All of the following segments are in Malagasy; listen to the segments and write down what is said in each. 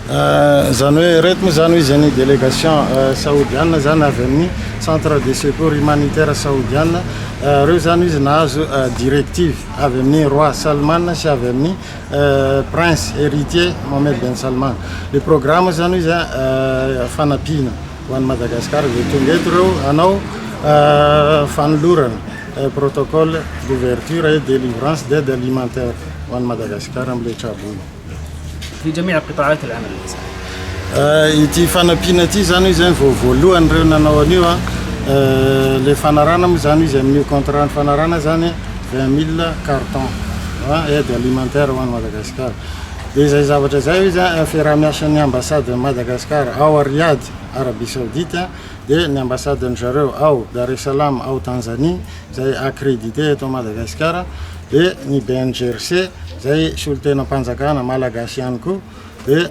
Zany hoe reto moa zany hoe zany délégation saoudienne zany avy amin'ny centre de secours humanitaire saoudienne reo zany izy nahazo directive avy amin'ny roi Salman sy avy amin'ny prince héritier Mohammed Ben Salman. Le programme zany izy fanapina ho an'i Madagasikara dia tonga eto reo hanao fanolorana protocole d'ouverture et délivrance d'aide alimentaire ho an'i Madagasikara am'le trabona. في جميع قطاعات العمل ity fanampiana ity zany izy voalohany reo nanao anio le fanarana moa zany izy amin'io contrat ny fanarana zany 20 000 carton aide alimentaire ho an'i Madagasikara. Dia izay zavatra zay izy fiaraha-miasan'ny ambassade Madagasikara ao a Riyad, Arabie Saoudite, dia ny ambassade zareo ao Dar es Salaam ao Tanzanie zay accrédité eto Madagasikara, dia ny BNGRC zay solon-tenam-panjakana malagasy ihany koa. Dia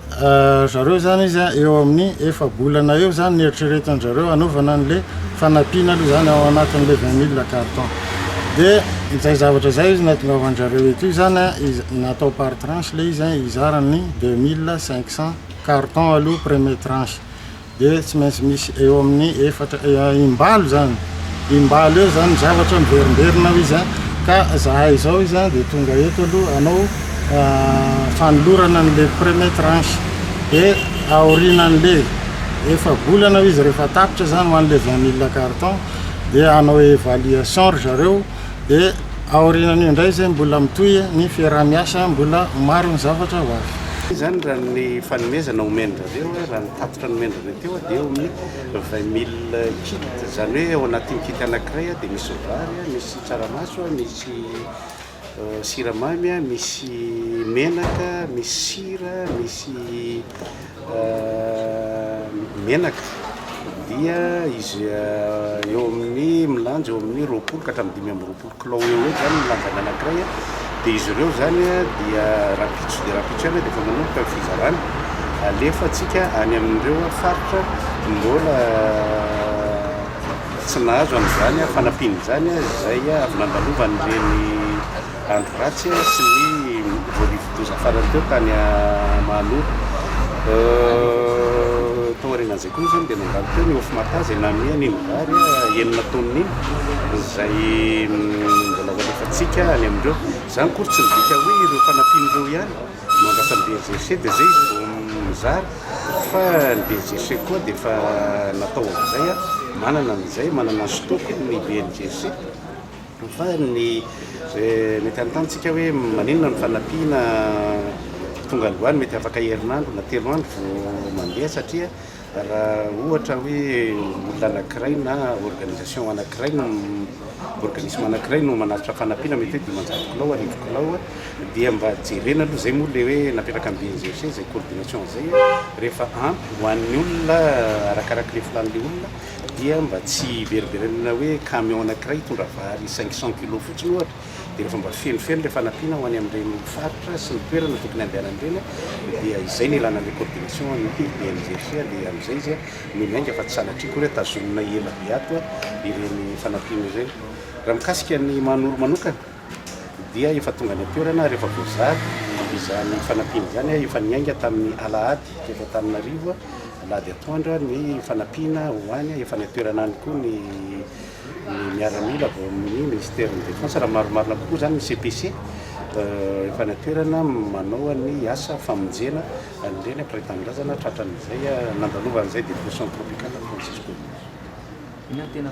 zareo zany izy eo amin'ny efa bolana eo zany ny eritreretin'zareo anaovana an'le fanampiana aloha zany ao anatin'le 20 000 carton. Dia izay zavatra zay izy nahatongavan'zareo eto zany izy natao par tranche le izy izarany 2500 carton aloha premier tranche. Dia tsy maintsy misy eo amin'ny efatra imbalo zany, imbalo eo zany zavatra miverimberina izy ka zahay zao izy dia tonga eto aloha anao fanolorana an'le premier tranche. Dia aorinan'le efa bolana izy rehefa tapitra zany ho an'le 20 000 carton dia anao évaluation ry zareo. Dia aorinan'io indray zay mbola mitohy ny fiaraha-miasa mbola maro ny zavatra ho avy. Zany raha ny fanomezana omendrareo raha ny tatitra nomendrana teo dia eo amin'ny 20 000 kit, zany hoe ao anatin'ny kit anankiray dia misy vary, misy tsaramaso, misy siramamy, misy menaka, misy sira, misy menaka. Dia izy eo amin'ny milanja eo amin'ny 20 ka hatramin'ny 520 kilao eo zany milanjana anankiray. Dia izy ireo zany dia rapitso dia rapitso dia efa manomboka ny fizarana alefatsika any amin'ireo faritra mbola tsy nahazo amin'izany fanampiana zany izay avy nandalovan'ireny andro ratsy sy ny voalivodoza farany teo tany Mahanoro. Tao aorianan'izay koa zany dia nandalo teo ny ofimata zay namia ny vary 9 taonina iny izay mbola hoalefatsika any amin'ireo. Zany koa tsy midika hoe ireo fanampian'ireo ihany mandasa ny BNGRC dia zay izy vao mizara fa ny BNGRC koa dia efa natao amin'izay manana an'izay manana ny stock ny BNGRC fa ny mety anotantsika hoe maninona ny fanampiana tonga alohan'ny mety afaka herinandro na 3 andro vao mandeha satria raha ohatra hoe olona anankiray na organisation anankiray no organisme anankiray no manaritra fanampiana mety hoe 500 kilao 1000 kilao dia mba jerena aloha zay moa le hoe napetraka amin'ny BNGRC zay coordination zay rehefa ampy ho an'ny olona arakaraka le filan'le olona dia mba tsy beriberena hoe camion anankiray hitondra vary 500 kilo fotsiny ohatra dia rehefa mba fenofeno le fanampiana ho any amin'ireny faritra sy ny toerana tokony andehanan'ireny dia izay ny ilana le coordination ny BNGRC dia amin'izay izy mimainga fa tsy sanatria koa hoe tazomina ela be ato ireny fanampiana ireny. Raha mikasika ny Mahanoro manokana dia efa tonga ny toerana rehefa voazary izany fanampiana zany efa niainga tamin'ny Alahady efa Antananarivo Alahady atoandro ny fanampiana ho any efa nitoerana any koa ny miaramila vao amin'ny ministère de défense raha maromarona kokoa zany ny CPC efa nitoerana manao ny asa famonjena an'ireny ampiray-tanindrazana tratran'izay nandalovan'izay dépression tropicale Francisco. Inona tena